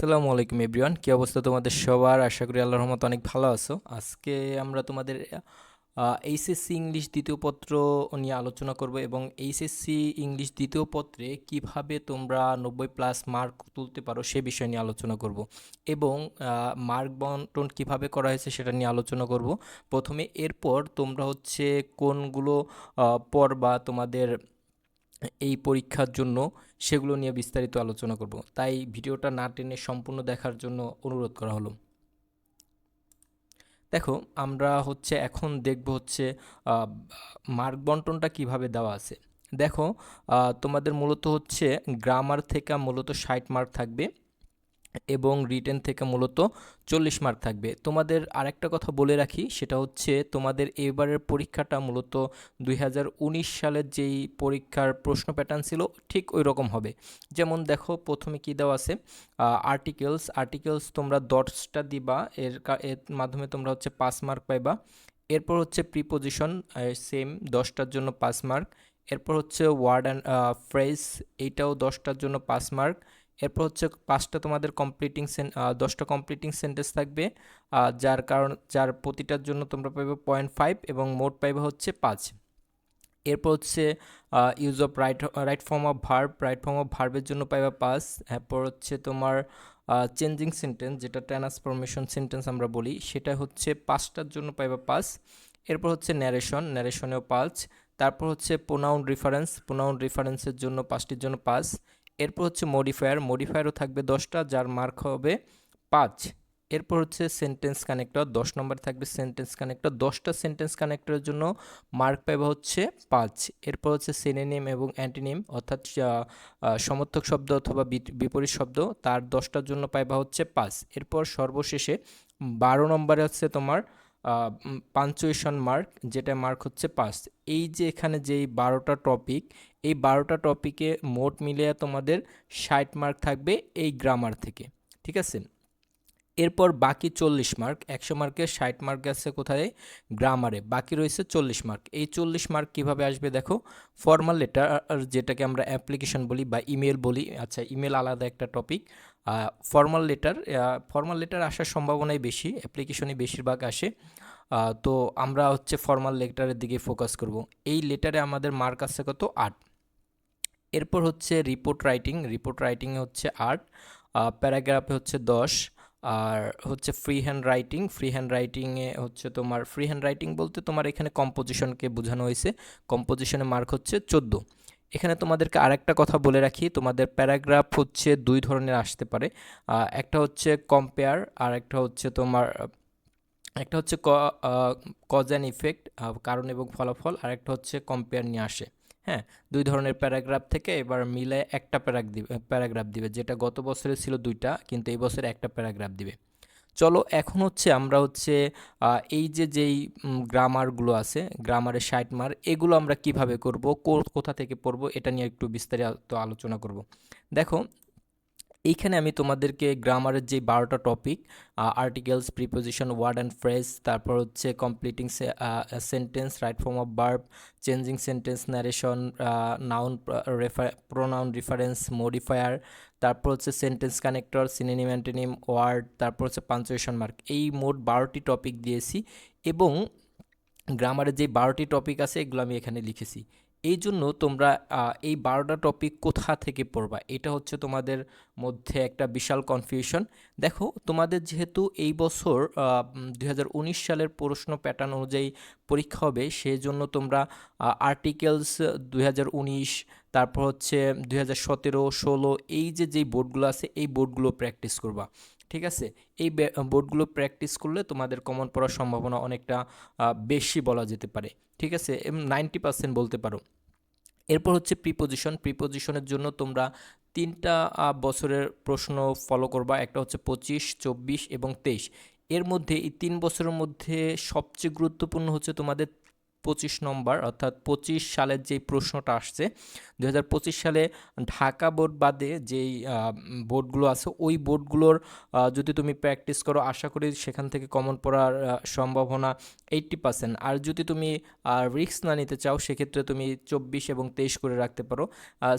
আসসালামু আলাইকুম এভরিওয়ান, কি অবস্থা তোমাদের সবার? আশা করি আল্লাহর রহমতে অনেক ভালো আছো। আজকে আমরা তোমাদের এইচএসসি ইংলিশ দ্বিতীয় পত্র নিয়ে আলোচনা করব এবং এইচএসসি ইংলিশ দ্বিতীয় পত্রে কিভাবে তোমরা 90+ মার্ক তুলতে পারো সে বিষয় নিয়ে আলোচনা করব এবং মার্ক বন্টন কিভাবে করা হয়েছে সেটা নিয়ে আলোচনা করব প্রথমে। এরপর তোমরা হচ্ছে কোনগুলো পড়বা তোমাদের এই পরীক্ষার জন্য সেগুলো নিয়ে বিস্তারিত আলোচনা করব, তাই ভিডিওটা না টেনে সম্পূর্ণ দেখার জন্য অনুরোধ করা হলো। দেখো, আমরা হচ্ছে এখন দেখব হচ্ছে মার্ক বন্টনটা কিভাবে দেওয়া আছে। দেখো, তোমাদের মূলত হচ্ছে গ্রামার থেকে মূলত 60 মার্ক থাকবে এবং রিটেন থেকে মূলত 40 মার্ক থাকবে। তোমাদের আরেকটা কথা বলে রাখি, সেটা হচ্ছে তোমাদের এবারের পরীক্ষাটা মূলত 2019 সালের যেই পরীক্ষার প্রশ্ন প্যাটার্ন ছিল ঠিক ওই রকম হবে। যেমন দেখো, প্রথমে কি দেওয়া আছে, আর্টিকেলস তোমরা 10টা দিবা, এর মাধ্যমে তোমরা হচ্ছে 5 মার্ক পাইবা। এরপর হচ্ছে প্রিপোজিশন, সেম 10টার জন্য 5 মার্ক। এরপর হচ্ছে ওয়ার্ড অ্যান্ড ফ্রেজ, এইটাও 10টার জন্য 5 মার্ক। এরপর হচ্ছে 5টা তোমাদের 10টা কমপ্লিটিং সেন্টেন্স থাকবে, যার প্রতিটার জন্য তোমরা পাইবে 0.5 এবং মোট পাইবে হচ্ছে 5। এরপর হচ্ছে use of right form of ভার্বের জন্য পাইবা 5। এরপর হচ্ছে তোমার চেঞ্জিং সেন্টেন্স, যেটা ট্রান্সফরমেশন সেন্টেন্স আমরা বলি, সেটা হচ্ছে 5টার জন্য পাইবা 5। এরপর হচ্ছে ন্যারেশনেও 5। তারপর হচ্ছে প্রোনাউন রেফারেন্সের জন্য 5টির জন্য 5। এরপর হচ্ছে মডিফায়ারও থাকবে 10টা, যার মার্ক হবে 5। এরপর হচ্ছে সেন্টেন্স কানেক্টর, 10 নম্বর থাকবে সেন্টেন্স কানেক্টর। 10টা সেন্টেন্স কানেক্টরের জন্য মার্ক পাইবা হচ্ছে 5। এরপর হচ্ছে সিনোনিম এবং অ্যান্টোনিম, অর্থাৎ সমর্থক শব্দ অথবা বিপরীত শব্দ, তার 10টার জন্য পাইবা হচ্ছে 5। এরপর সর্বশেষে 12 নম্বরে হচ্ছে তোমার পাঞ্চুয়েশন মার্ক, যেটা মার্ক হচ্ছে 5। এই যে এখানে যেই 12টা টপিক, এই 12টা টপিকে মোট মিলিয়ে তোমাদের 60 মার্ক থাকবে এই গ্রামার থেকে, ঠিক আছে। এরপর বাকি 40 মার্ক, 100 মার্কের 60 মার্ক আছে কোথায়? গ্রামারে। বাকি রয়েছে 40 মার্ক। এই 40 মার্ক কীভাবে আসবে দেখো, ফর্মাল লেটার, যেটাকে আমরা অ্যাপ্লিকেশন বলি বা ইমেল বলি, আচ্ছা ইমেল আলাদা একটা টপিক। ফর্মাল লেটার আসার সম্ভাবনাই বেশি, অ্যাপ্লিকেশনই বেশিরভাগ আসে। তো আমরা হচ্ছে ফর্মাল লেটারের দিকে ফোকাস করব। এই লেটারে আমাদের মার্ক আছে কত? 8। এরপর হচ্ছে রিপোর্ট রাইটিংয়ে হচ্ছে 8, প্যারাগ্রাফে হচ্ছে 10। আর হচ্ছে ফ্রি হ্যান্ড রাইটিংয়ে হচ্ছে তোমার, ফ্রি হ্যান্ড রাইটিং বলতে তোমার এখানে কম্পোজিশনকে বোঝানো হয়েছে। কম্পোজিশনে মার্ক হচ্ছে 14। এখানে তোমাদেরকে আরেকটা কথা বলে রাখি, তোমাদের প্যারাগ্রাফ হচ্ছে 2 ধরনের আসতে পারে। একটা হচ্ছে কম্পেয়ার, আর একটা হচ্ছে কজ অ্যান্ড ইফেক্ট, কারণ এবং ফলাফল, আর একটা হচ্ছে কম্পেয়ার নিয়ে আসে। হ্যাঁ, 2 ধরনের প্যারাগ্রাফ থেকে এবার মিলে একটা প্যারাগ্রাফ দিবে, যেটা গত বছরে ছিল 2টা, কিন্তু এই বছরে একটা প্যারাগ্রাফ দিবে। চলো এখন হচ্ছে আমরা হচ্ছে এই যেই গ্রামারগুলো আছে, গ্রামারের 60 মার্ক, এগুলো আমরা কিভাবে করব, কোথা থেকে পড়বো, এটা নিয়ে একটু বিস্তারিত আলোচনা করব। দেখো, এইখানে আমি তোমাদেরকে গ্রামারের যে 12টা topic, articles, preposition, word and phrase, তারপর হচ্ছে completing sentence, right form of verb, changing sentence, narration, noun, pronoun reference, modifier, তারপর হচ্ছে sentence connector, synonym, antonym, word, তারপর হচ্ছে পাঞ্চুয়েশন মার্ক, এই মোট 12টি টপিক দিয়েছি এবং গ্রামারের যে 12টি টপিক আছে এগুলো আমি এখানে লিখেছি। এই জন্য তোমরা এই 12টা টপিক কোথা থেকে পড়বা, এটা হচ্ছে তোমাদের মধ্যে একটা বিশাল কনফিউশন। দেখো, তোমাদের যেহেতু এই বছর 2019 সালের প্রশ্ন প্যাটার্ন অনুযায়ী পরীক্ষা হবে, সেই জন্য তোমরা আর্টিকেলস 2019, তারপর হচ্ছে 2017, 16, এই যেই বোর্ডগুলো আছে এই বোর্ডগুলো প্র্যাকটিস করবা, ঠিক আছে। এই বোর্ডগুলো প্র্যাকটিস করলে তোমাদের কমন পড়ার সম্ভাবনা অনেকটা বেশি বলা যেতে পারে, ঠিক আছে, 90% বলতে পারো। এরপর হচ্ছে প্রিপোজিশনের জন্য তোমরা 3টা বছরের প্রশ্ন ফলো করবা, একটা হচ্ছে 25, 24 এবং 23। এর মধ্যে এই 3 বছরের মধ্যে সবচেয়ে গুরুত্বপূর্ণ হচ্ছে তোমাদের 25 নম্বর অর্থাৎ 25 সালের যেই প্রশ্নটা আসছে 2025 সালে ঢাকা বোর্ড বাদে যেই বোর্ডগুলো আছে ওই বোর্ডগুলোর যদি তুমি প্র্যাকটিস করো আশা করি সেখান থেকে কমন পড়ার সম্ভাবনা 80%। আর যদি তুমি রিস্ক না নিতে চাও সেক্ষেত্রে তুমি 24 এবং 23 করে রাখতে পারো।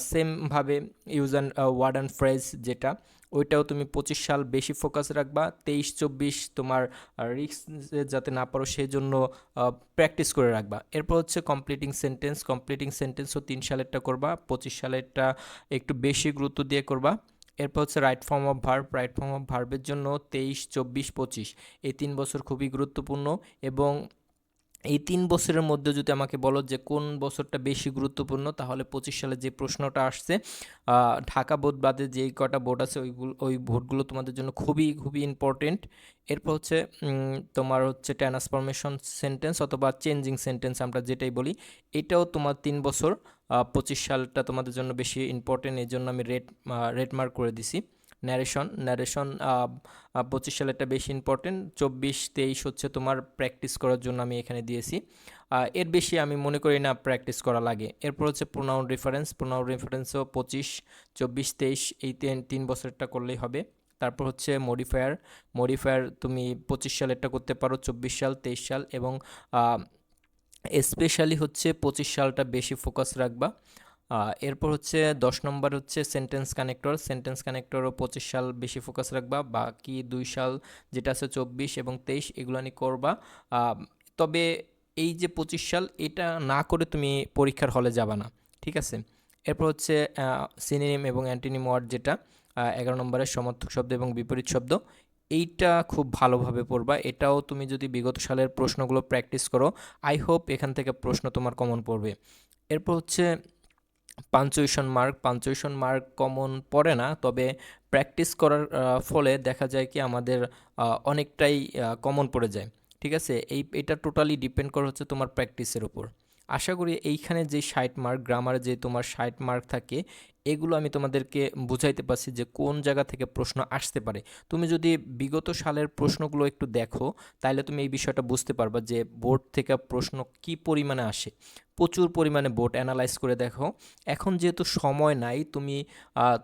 সেমভাবে use and word and phrase যেটা ওইটাও তুমি 25 সাল বেশি ফোকাস রাখবা, 23-24 তোমার রিস্ক যাতে না পারো সেই জন্য প্র্যাকটিস করে রাখবা। এরপর হচ্ছে কমপ্লিটিং সেন্টেন্সও 3 সালেরটা করবা, 25 সালেরটা একটু বেশি গুরুত্ব দিয়ে করবা। এরপর হচ্ছে রাইট ফর্ম অফ ভার্বের জন্য 23, 24, 25 এই 3 বছর খুবই গুরুত্বপূর্ণ। এবং এই 3 বছরের মধ্যে যদি আমাকে বলো যে কোন বছরটা বেশি গুরুত্বপূর্ণ, তাহলে 25 সালে যে প্রশ্নটা আসছে ঢাকা বোর্ড বাদে যেই কটা বোর্ড আছে ওই বোর্ডগুলো তোমাদের জন্য খুবই খুবই ইম্পর্টেন্ট। এরপর হচ্ছে তোমার হচ্ছে ট্রান্সফরমেশন সেন্টেন্স অথবা চেঞ্জিং সেন্টেন্স আমরা যেটাই বলি, এটাও তোমার 3 বছর 25 সালটা তোমাদের জন্য বেশি ইম্পর্টেন্ট, এই জন্য আমি রেড মার্ক করে দিছি। ন্যারেশন 25 সালেরটা বেশি ইম্পর্টেন্ট, 24-23 হচ্ছে তোমার প্র্যাকটিস করার জন্য আমি এখানে দিয়েছি। এর বেশি আমি মনে করি না প্র্যাকটিস করা লাগে। এরপর হচ্ছে প্রোনাউন রেফারেন্সও 25, 24, 23 এই 3 বছরটা করলেই হবে। তারপর হচ্ছে মডিফায়ার তুমি 25 সালেরটা করতে পারো, 24 সাল, 23 সাল এবং স্পেশালি হচ্ছে 25 সালটা বেশি ফোকাস রাখবা। এরপর হচ্ছে 10 নম্বর হচ্ছে সেন্টেন্স কানেক্টরও 25 সাল বেশি ফোকাস রাখবা, বাকি 2 সাল যেটা আছে 24 এবং 23 এগুলো নিয়ে করবা। তবে এই যে 25 সাল এটা না করে তুমি পরীক্ষার হলে যাবা না, ঠিক আছে। এরপর হচ্ছে সিনোনিম এবং অ্যান্টোনিম ওয়ার্ড যেটা 11 নম্বরের সমার্থক শব্দ এবং বিপরীত শব্দ, এইটা খুব ভালোভাবে পড়বা। এটাও তুমি যদি বিগত সালের প্রশ্নগুলো প্র্যাকটিস করো আই হোপ এখান থেকে প্রশ্ন তোমার কমন পড়বে। এরপর হচ্ছে পাঞ্চুয়েশন মার্ক কমন পড়ে না, তবে প্র্যাকটিস করার ফলে দেখা যায় কি আমাদের অনেকটাই কমন পড়ে যায়, ঠিক আছে। এটা টোটালি ডিপেন্ড করে হচ্ছে তোমার প্র্যাকটিসের উপর। আশা করি এইখানে যে 60 মার্ক গ্রামারে যে তোমার 60 মার্ক থাকে এগুলো আমি তোমাদেরকে বুঝাইতে পারছি যে কোন জায়গা থেকে প্রশ্ন আসতে পারে। তুমি যদি বিগত সালের প্রশ্নগুলো একটু দেখো তাহলে তুমি এই বিষয়টা বুঝতে পারবা যে বোর্ড থেকে প্রশ্ন কি পরিমাণে আসে। প্রচুর পরিমাণে বোর্ড অ্যানালাইজ করে দেখো। এখন যেহেতু সময় নাই, তুমি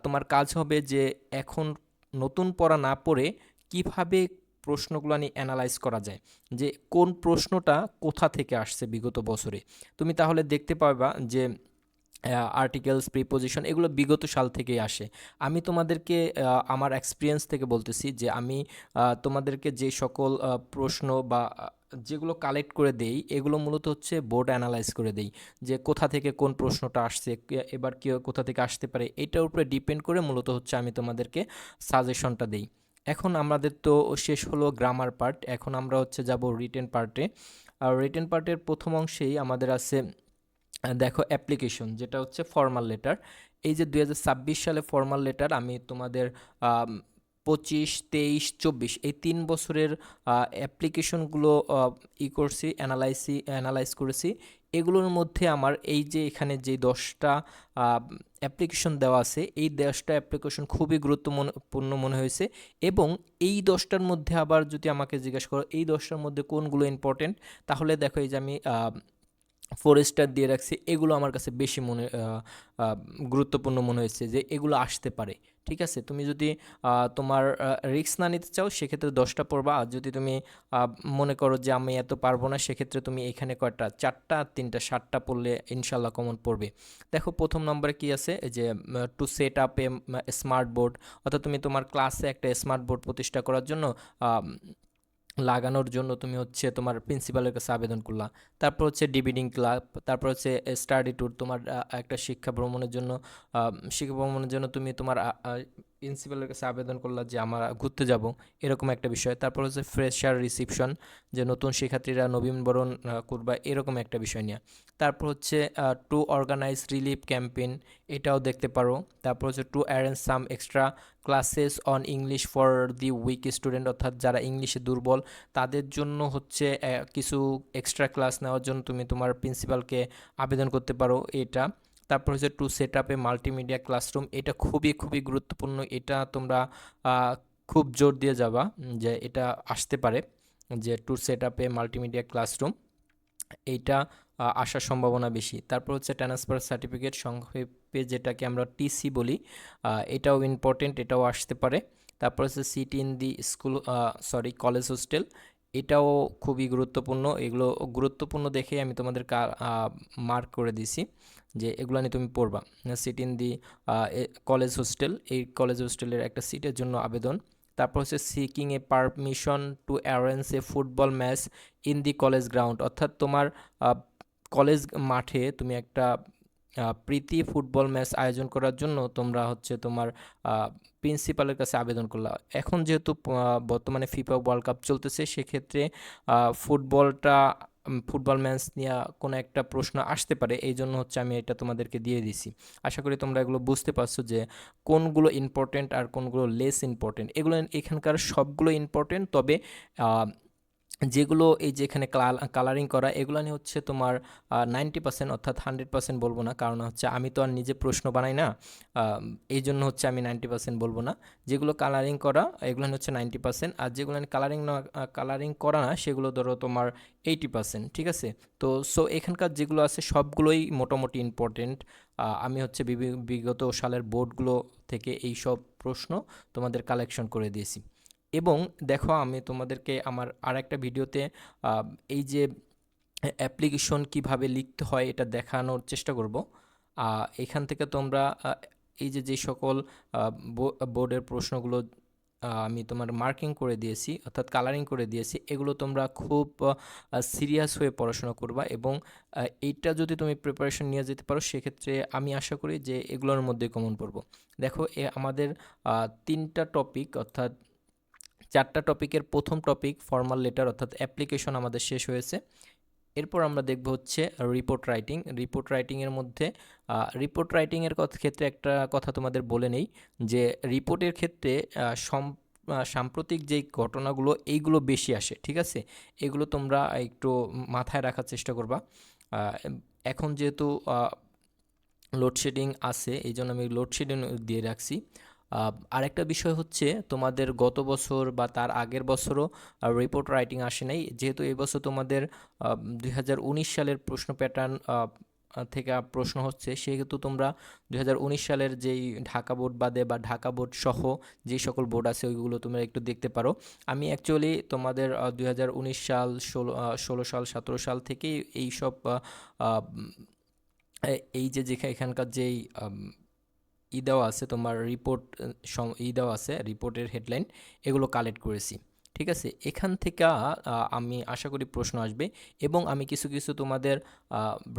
তোমার কাজ হবে যে এখন নতুন পড়া না পড়ে কিভাবে প্রশ্নগুলো নিয়ে অ্যানালাইজ করা যায়, যে কোন প্রশ্নটা কোথা থেকে আসছে বিগত বছরে। তুমি তাহলে দেখতে পাবা যে আর্টিকেলস, প্রিপোজিশন এগুলো বিগত সাল থেকেই আসে। আমি তোমাদেরকে আমার এক্সপিরিয়েন্স থেকে বলতেছি যে আমি তোমাদেরকে যে সকল প্রশ্ন বা যেগুলো কালেক্ট করে দেই এগুলো মূলত হচ্ছে বোর্ড অ্যানালাইজ করে দেই, যে কোথা থেকে কোন প্রশ্নটা আসছে, এবার কি কোথা থেকে আসতে পারে, এটার উপরে ডিপেন্ড করে মূলত হচ্ছে আমি তোমাদেরকে সাজেশনটা দেই। এখন আমাদের তো শেষ হলো গ্রামার পার্ট, এখন আমরা হচ্ছে যাব রিটেন পার্টে। আর রিটেন পার্টের প্রথম অংশেই আমাদের আছে দেখো অ্যাপ্লিকেশন, যেটা হচ্ছে ফর্মাল লেটার। এই যে 2026 সালে ফর্মাল লেটার আমি তোমাদের 25, 23, 24 এই 3 বছরের অ্যাপ্লিকেশনগুলো করছি, অ্যানালাইজ করেছি। এগুলোর মধ্যে আমার এই যে এখানে যে 10টা অ্যাপ্লিকেশন দেওয়া আছে এই 10টা অ্যাপ্লিকেশন খুবই গুরুত্বপূর্ণ মনে হয়েছে। এবং এই 10টার মধ্যে আবার যদি আমাকে জিজ্ঞেস করো এই 10টার মধ্যে কোনগুলো ইম্পর্টেন্ট, তাহলে দেখো এই যে আমি 4 স্টার দিয়ে রাখছি। এগুলো আমার কাছে বেশি গুরুত্বপূর্ণ মনে হয়েছে যে এগুলো আসতে পারে, ঠিক আছে। তুমি যদি তোমার রিস্ক না নিতে চাও সেক্ষেত্রে 10টা পড়বা, আর যদি তুমি মনে করো যে আমি এত পারবো না সেক্ষেত্রে তুমি এখানে কয়টা 4টা 3টা 7টা পড়লে ইনশাল্লাহ কমন পড়বে। দেখো প্রথম নম্বরে কি আছে, যে to set up a smart board, অর্থাৎ তুমি তোমার ক্লাসে একটা স্মার্ট বোর্ড প্রতিষ্ঠা করার জন্য লাগানোর জন্য তুমি হচ্ছে তোমার প্রিন্সিপালের কাছে আবেদন করলা। তারপর হচ্ছে ডিবেটিং ক্লাব, তারপর হচ্ছে স্টাডি ট্যুর, তোমার একটা শিক্ষা ভ্রমণের জন্য তুমি তোমার প্রিন্সিপালের কাছে আবেদন করলা যে আমরা ঘুরতে যাব, এরকম একটা বিষয়। তারপর হচ্ছে ফ্রেশার রিসিপশন, যে নতুন শিক্ষার্থীরা নবীনবরণ করবা, এরকম একটা বিষয় নিয়ে। তারপর হচ্ছে টু অর্গানাইজ রিলিফ ক্যাম্পেইন, এটাও দেখতে পারো। তারপর হচ্ছে to arrange some extra classes on English for the week student, অর্থাৎ যারা ইংলিশে দুর্বল তাদের জন্য হচ্ছে কিছু এক্সট্রা ক্লাস নেওয়ার জন্য তুমি তোমার প্রিন্সিপালকে আবেদন করতে পারো এটা। তারপর হচ্ছে টু সেট আপ এ মাল্টিমিডিয়া ক্লাসরুম, এটা খুবই খুবই গুরুত্বপূর্ণ, এটা তোমরা খুব জোর দিয়ে যাবা যে এটা আসতে পারে, যে to set up A multimedia classroom. এইটা আসার সম্ভাবনা বেশি। তারপর হচ্ছে ট্রান্সফার সার্টিফিকেট, সংক্ষেপে যেটাকে আমরা টিসি বলি, এটাও ইম্পর্টেন্ট, এটাও আসতে পারে। তারপর হচ্ছে seat in the school, sorry college hostel, এটাও খুবই গুরুত্বপূর্ণ। এগুলো গুরুত্বপূর্ণ দেখেই আমি তোমাদের মার্ক করে দিছি যে এগুলো নিয়ে তুমি পড়বা। Seat in the college hostel, এই কলেজ হোস্টেলের একটা সিটের জন্য আবেদন। তারপর হচ্ছে seeking a permission to arrange a football match in the college ground, অর্থাৎ তোমার কলেজ মাঠে তুমি একটা প্রীতি ফুটবল ম্যাচ আয়োজন করার জন্য তোমরা হচ্ছে তোমার প্রিন্সিপালের কাছে আবেদন করলা। এখন যেহেতু বর্তমানে ফিফা ওয়ার্ল্ড কাপ চলতেছে, সেক্ষেত্রে ফুটবল ম্যাচ নিয়ে কোনো একটা প্রশ্ন আসতে পারে, এই জন্য হচ্ছে আমি এটা তোমাদেরকে দিয়ে দিছি। আশা করি তোমরা এগুলো বুঝতে পারছো যে কোনগুলো ইম্পর্টেন্ট আর কোনগুলো লেস ইম্পর্টেন্ট। এগুলো এখানকার সবগুলো ইম্পর্টেন্ট, তবে যেগুলো এই যে এখানে কালারিং করা, এগুলো নিয়ে হচ্ছে তোমার 90%, অর্থাৎ 100% বলবো না, কারণ হচ্ছে আমি তো আর নিজে প্রশ্ন বানাই না, এই জন্য হচ্ছে আমি 90% বলবো না। যেগুলো কালারিং করা এগুলো হচ্ছে 90%, আর যেগুলো কালারিং করা না সেগুলো ধরো তোমার 80%, ঠিক আছে? তো সো এখানকার যেগুলো আছে সবগুলোই মোটামুটি ইম্পর্টেন্ট। আমি হচ্ছে বিগত সালের বোর্ডগুলো থেকে এই সব প্রশ্ন তোমাদের কালেকশন করে দিয়েছি। এবং দেখো, আমি তোমাদেরকে আমার আরেকটা ভিডিওতে এই যে অ্যাপ্লিকেশন কিভাবে লিখতে হয় এটা দেখানোর চেষ্টা করব। এখান থেকে তোমরা এই যে সকল বোর্ডের প্রশ্নগুলো আমি তোমার মার্কিং করে দিয়েছি, অর্থাৎ কালারিং করে দিয়েছি, এগুলো তোমরা খুব সিরিয়াস হয়ে পড়াশোনা করবা, এবং এইটা যদি তুমি প্রিপারেশন নিয়ে যেতে পারো, সেক্ষেত্রে আমি আশা করি যে এগুলোর মধ্যে কমন পড়বো। দেখো, আমাদের 3টা টপিক, অর্থাৎ 4টা টপিকের প্রথম টপিক ফর্মাল লেটার অর্থাৎ অ্যাপ্লিকেশন আমাদের শেষ হয়েছে। এরপর আমরা দেখব হচ্ছে রিপোর্ট রাইটিং। রিপোর্ট রাইটিংয়ের মধ্যে রিপোর্ট রাইটিংয়ের ক্ষেত্রে একটা কথা তোমাদের বলে নেই যে রিপোর্টের ক্ষেত্রে সাম্প্রতিক যেই ঘটনাগুলো এইগুলো বেশি আসে, ঠিক আছে? এগুলো তোমরা একটু মাথায় রাখার চেষ্টা করবা। এখন যেহেতু লোডশেডিং আছে, এই জন্য আমি লোডশেডিং দিয়ে রাখছি। আরেকটা বিষয় হচ্ছে, তোমাদের গত বছর বা তার আগের বছরও রিপোর্ট রাইটিং আসে নাই, যেহেতু এই বছর তোমাদের 2019 সালের প্রশ্ন প্যাটার্ন থেকে প্রশ্ন হচ্ছে, সেহেতু তোমরা 2019 সালের যেই ঢাকা বোর্ড বাদে বা ঢাকা বোর্ড সহ যে সকল বোর্ড আছে ওইগুলো তোমরা একটু দেখতে পারো। আমি অ্যাকচুয়ালি তোমাদের 2019 সাল, 16 সাল, 17 সাল থেকেই এইসব এই যে এখানকার যেই দেওয়া আছে তোমার রিপোর্ট, দেওয়া আছে রিপোর্টের হেডলাইন, এগুলো কালেক্ট করেছি, ঠিক আছে? এখান থেকে আমি আশা করি প্রশ্ন আসবে। এবং আমি কিছু কিছু তোমাদের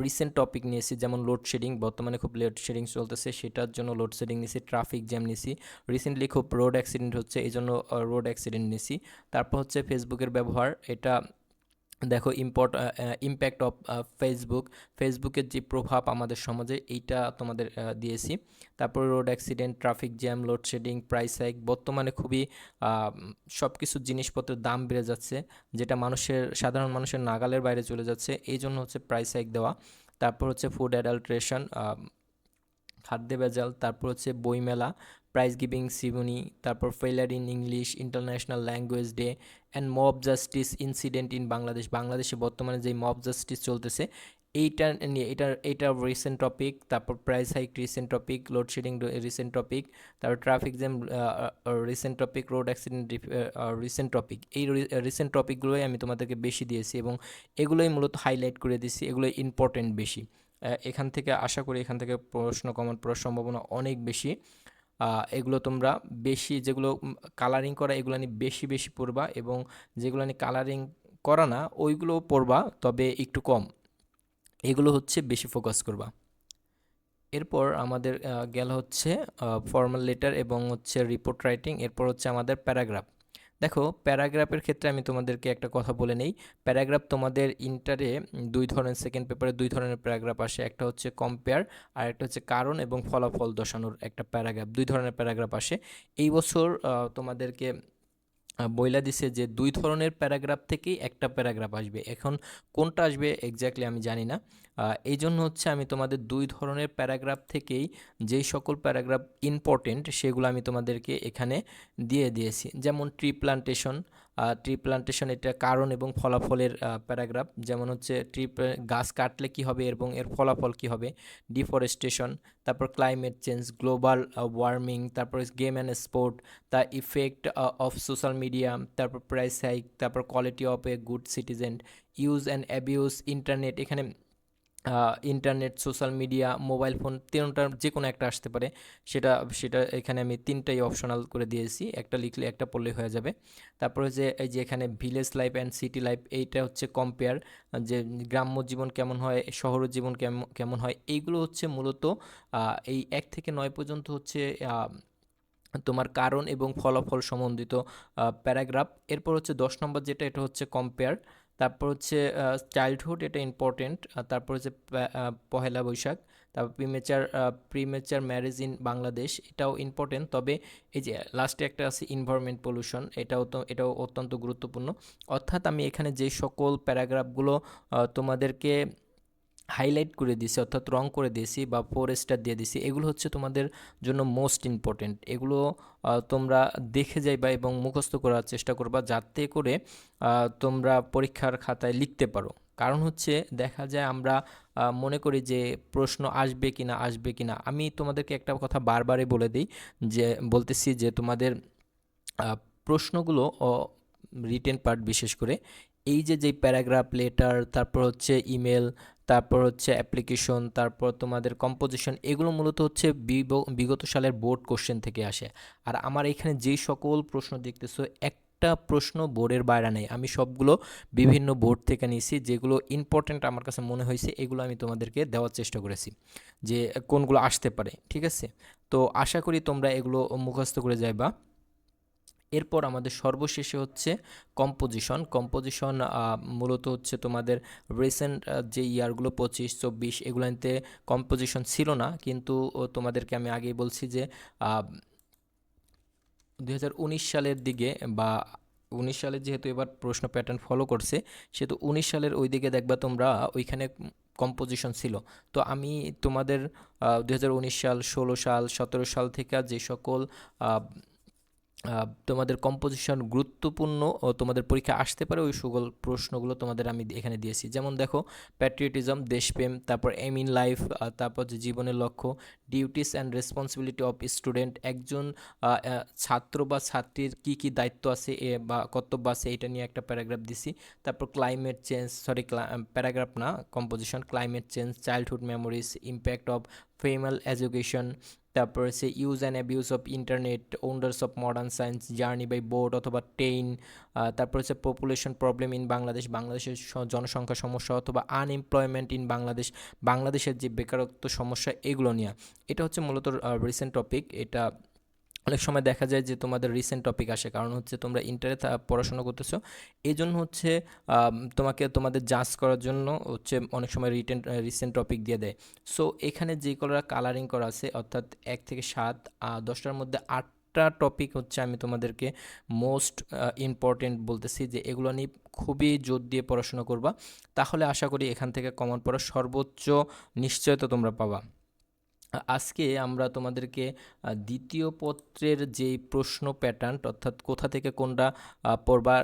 রিসেন্ট টপিক নিয়েছি, যেমন লোডশেডিং, বর্তমানে খুব লোডশেডিং চলতেছে, সেটার জন্য লোডশেডিং নিয়েছি। ট্রাফিক জ্যাম নিয়েছি, রিসেন্টলি খুব রোড অ্যাক্সিডেন্ট হচ্ছে, এই জন্য রোড অ্যাক্সিডেন্ট নিয়েছি। তারপর হচ্ছে ফেসবুকের ব্যবহার, এটা দেখো ইম্প্যাক্ট অফ ফেসবুকের যে প্রভাব আমাদের সমাজে, এইটা তোমাদের দিয়েছি। তারপর road accident, traffic jam, load shedding, price hike, বর্তমানে খুবই সব কিছু জিনিসপত্রের দাম বেড়ে যাচ্ছে, যেটা সাধারণ মানুষের নাগালের বাইরে চলে যাচ্ছে, এই জন্য হচ্ছে প্রাইস হাইক দেওয়া। তারপর হচ্ছে ফুড অ্যাডাল্ট্রেশন, খাদ্যে ভেজাল। তারপর হচ্ছে বইমেলা, প্রাইজ গিভিং সিমনি, তারপর failure in English, international language day, and mob justice incident in বাংলাদেশে বর্তমানে যে মব জাস্টিস চলতেছে, এইটা নিয়ে এটা রিসেন্ট টপিক। তারপর price hike recent topic, load shedding recent topic, তারপর traffic jam recent topic, road accident recent topic. এই রিসেন্ট টপিকগুলোই আমি তোমাদেরকে বেশি দিয়েছি, এবং এগুলোই মূলত হাইলাইট করে দিয়েছি, এগুলোই ইম্পর্টেন্ট বেশি। এখান থেকে আশা করি এখান থেকে প্রশ্ন কমন পড়ার সম্ভাবনা অনেক বেশি। এগুলো তোমরা বেশি, যেগুলো কালারিং করা এগুলো নিয়ে বেশি বেশি পড়বা, এবং যেগুলো নিয়ে কালারিং করা না ওইগুলোও পড়বা, তবে একটু কম। এগুলো হচ্ছে বেশি ফোকাস করবা। এরপর আমাদের গেল হচ্ছে ফর্মাল লেটার এবং হচ্ছে রিপোর্ট রাইটিং। এরপর হচ্ছে আমাদের প্যারাগ্রাফ। দেখো, প্যারাগ্রাফের ক্ষেত্রে আমি তোমাদেরকে একটা কথা বলে নেই। প্যারাগ্রাফ তোমাদের ইন্টারে 2 ধরনের, সেকেন্ড পেপারে 2 ধরনের প্যারাগ্রাফ আসে। একটা হচ্ছে কম্পেয়ার, আর একটা হচ্ছে কারণ এবং ফলাফল দর্শানোর একটা প্যারাগ্রাফ। 2 ধরনের প্যারাগ্রাফ আসে। এই বছর তোমাদেরকে বইলা দিছে যে 2 ধরনের প্যারাগ্রাফ থেকেই একটা প্যারাগ্রাফ আসবে। এখন কোনটা আসবে এক্স্যাক্টলি আমি জানি না। এই জন্য হচ্ছে আমি তোমাদের 2 ধরনের প্যারাগ্রাফ থেকেই যেই সকল প্যারাগ্রাফ ইম্পর্টেন্ট সেগুলো আমি তোমাদেরকে এখানে দিয়ে দিয়েছি। যেমন ট্রি প্লান্টেশন, ট্রি প্লান্টেশন এটা কারণ এবং ফলাফলের প্যারাগ্রাফ, যেমন হচ্ছে গাছ কাটলে কি হবে এবং এর ফলাফল কি হবে। ডিফরেস্টেশন, তারপর ক্লাইমেট চেঞ্জ, গ্লোবাল ওয়ার্মিং, তারপর game and sport, the effect of social media, তারপর প্রাইস হাইক, তারপর quality of a good citizen, use and abuse internet. এখানে internet, social media, mobile phone, তিনটার যে কোনো একটা আসতে পারে। সেটা সেটা এখানে আমি তিনটাই অপশনাল করে দিয়েছি, একটা লিখলে একটা পড়লে হয়ে যাবে। তারপরে যে এই যে এখানে village life and city life, এইটা হচ্ছে কম্পেয়ার, যে গ্রাম্য জীবন কেমন হয়, শহর জীবন কেমন কেমন হয়। এইগুলো হচ্ছে মূলত এই 1 থেকে 9 পর্যন্ত হচ্ছে তোমার কারণ এবং ফলাফল সম্বন্ধিত প্যারাগ্রাফ। এরপর হচ্ছে 10 নম্বর যেটা, এটা হচ্ছে কম্পেয়ার। তারপর হচ্ছে চাইল্ডহুড, এটা ইম্পর্টেন্ট। তারপর হচ্ছে পহেলা বৈশাখ। তারপর প্রিমেচার ম্যারেজ ইন বাংলাদেশ, এটাও ইম্পর্টেন্ট। তবে এই যে লাস্টে একটা আছে ইনভায়রনমেন্ট পলিউশন, এটাও অত্যন্ত গুরুত্বপূর্ণ। অর্থাৎ আমি এখানে যে সকল প্যারাগ্রাফগুলো তোমাদেরকে হাইলাইট করে দিয়েছি, অর্থাৎ রং করে দিয়েছি বা 4 স্টার দিয়ে দিয়েছি, এগুলো হচ্ছে তোমাদের জন্য মোস্ট ইম্পর্টেন্ট। এগুলো তোমরা দেখে যাইবা এবং মুখস্থ করার চেষ্টা করবা, যাতে করে তোমরা পরীক্ষার খাতায় লিখতে পারো। কারণ হচ্ছে দেখা যায় আমরা মনে করি যে প্রশ্ন আসবে কি না। আমি তোমাদেরকে একটা কথা বারবারই বলতেছি যে তোমাদের আহ, প্রশ্নগুলো রিটেন পার্ট বিশেষ করে, এই যে যেই প্যারাগ্রাফ, লেটার, তারপর হচ্ছে ইমেল, তারপর হচ্ছে অ্যাপ্লিকেশন, তারপর তোমাদের কম্পোজিশন, এগুলো মূলত হচ্ছে বিগত সালের বোর্ড কোশ্চেন থেকে আসে। আর আমার এখানে যেই সকল প্রশ্ন দেখতেছো, একটা প্রশ্ন বোর্ডের বাইরে নেই, আমি সবগুলো বিভিন্ন বোর্ড থেকে নিয়েছি। যেগুলো ইম্পর্ট্যান্ট আমার কাছে মনে হয়েছে, এগুলো আমি তোমাদেরকে দেওয়ার চেষ্টা করেছি যে কোনগুলো আসতে পারে, ঠিক আছে। তো আশা করি তোমরা এগুলো মুখস্থ করে যাইবা। এরপর আমাদের সর্বশেষে হচ্ছে কম্পোজিশন মূলত হচ্ছে তোমাদের রিসেন্ট যে ইয়ারগুলো 25-24, এগুলোতে কম্পোজিশন ছিল না, কিন্তু তোমাদেরকে আমি আগেই বলছি যে 2019 সালের দিকে বা 19 সালে, যেহেতু এবার প্রশ্ন প্যাটার্ন ফলো করছে, সেহেতু 19 সালের ওই দিকে দেখবা তোমরা ওইখানে কম্পোজিশন ছিল। তো আমি তোমাদের 2019 সাল, 16 সাল, 17 সাল থেকে যে সকল তোমাদের কম্পোজিশন গুরুত্বপূর্ণ ও তোমাদের পরীক্ষা আসতে পারে, ওই সকল প্রশ্নগুলো তোমাদের আমি এখানে দিয়েছি। যেমন দেখো, প্যাট্রিয়টিজম, দেশপ্রেম, তারপর এম ইন লাইফ, তারপর যে জীবনের লক্ষ্য, duties and responsibility of student, একজন ছাত্র বা ছাত্রীর কি কি দায়িত্ব আছে বা কর্তব্য আছে, এটা নিয়ে একটা প্যারাগ্রাফ দিছি। তারপর ক্লাইমেট চেঞ্জ, প্যারাগ্রাফ না, composition, climate change, childhood memories, impact of female education, তারপর হচ্ছে use and abuse of internet, wonders of modern science, journey by boat অথবা ট্রেন, তারপর হচ্ছে পপুলেশন প্রবলেম ইন বাংলাদেশের জনসংখ্যা সমস্যা অথবা আনএমপ্লয়মেন্ট ইন বাংলাদেশের যে বেকারত্ব সমস্যা, এগুলো নিয়ে। এটা হচ্ছে মূলত রিসেন্ট টপিক। এটা অনেক সময় দেখা যায় যে তোমাদের রিসেন্ট টপিক আসে, কারণ হচ্ছে তোমরা ইন্টারে পড়াশোনা করতেছো, এই জন্য হচ্ছে তোমাদের জাজ করার জন্য হচ্ছে অনেক সময় রিসেন্ট টপিক দিয়ে দেয়। সো এখানে যে কলরা কালারিং করা আছে, অর্থাৎ 1 থেকে 7, 10টার মধ্যে 8টা টপিক হচ্ছে আমি তোমাদেরকে মোস্ট ইম্পর্টেন্ট বলতেছি, যে এগুলো নিয়ে খুবই জোর দিয়ে পড়াশোনা করবা। তাহলে আশা করি এখান থেকে কমন পড়ার সর্বোচ্চ নিশ্চয়তা তোমরা পাবা। আজকে আমরা তোমাদেরকে দ্বিতীয় পত্রের যেই প্রশ্ন প্যাটার্ন, অর্থাৎ কোথা থেকে কোনটা পড়বা,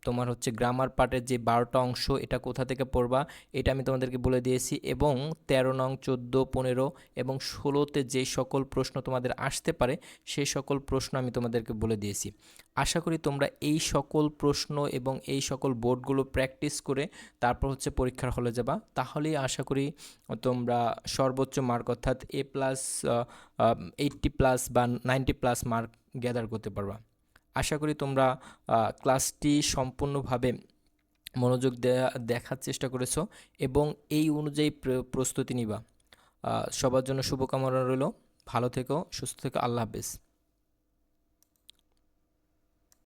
তোমার হচ্ছে গ্রামার পার্টের যে 12টা অংশ, এটা কোথা থেকে পড়বা, এটা আমি তোমাদেরকে বলে দিয়েছি। এবং 13 নং, 14, 15 এবং 16তে যে সকল প্রশ্ন তোমাদের আসতে পারে, সেই সকল প্রশ্ন আমি তোমাদেরকে বলে দিয়েছি। আশা করি তোমরা এই সকল প্রশ্ন এবং এই সকল বোর্ডগুলো প্র্যাকটিস করে তারপর হচ্ছে পরীক্ষার হলে যাবা। তাহলেই আশা করি তোমরা সর্বোচ্চ মার্ক, অর্থাৎ A+, 80+ বা 90+ মার্ক গ্যাদার করতে পারবা। আশা করি তোমরা ক্লাসটি সম্পূর্ণভাবে মনোযোগ দেখার চেষ্টা করেছো এবং এই অনুযায়ী প্রস্তুতি নিবা। সবার জন্য শুভকামনা রইল। ভালো থেকো, সুস্থ থেকো, আল্লাহ হাফেজ।